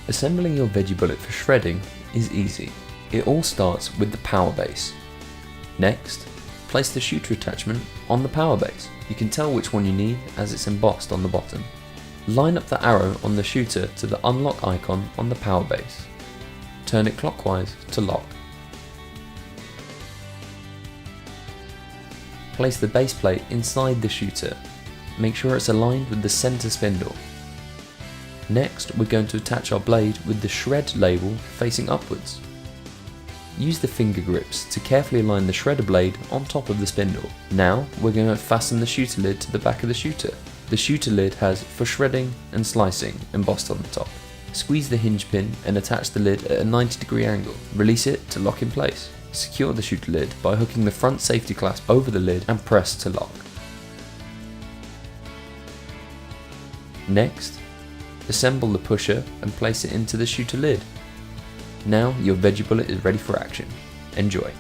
Assembling your Veggie Bullet for shredding is easy. It all starts with the power base. Next, place the shooter attachment on the power base. You can tell which one you need as it's embossed on the bottom. Line up the arrow on the shooter to the unlock icon on the power base. Turn it clockwise to lock. Place the base plate inside the shooter. Make sure it's aligned with the center spindle. Next, we're going to attach our blade with the shred label facing upwards. Use the finger grips to carefully align the shredder blade on top of the spindle. Now, we're going to fasten the shooter lid to the back of the shooter. The shooter lid has "for shredding and slicing" embossed on the top. Squeeze the hinge pin and attach the lid at a 90-degree angle. Release it to lock in place. Secure the shooter lid by hooking the front safety clasp over the lid and press to lock. Next, assemble the pusher and place it into the shooter lid. Now your Veggie Bullet is ready for action. Enjoy!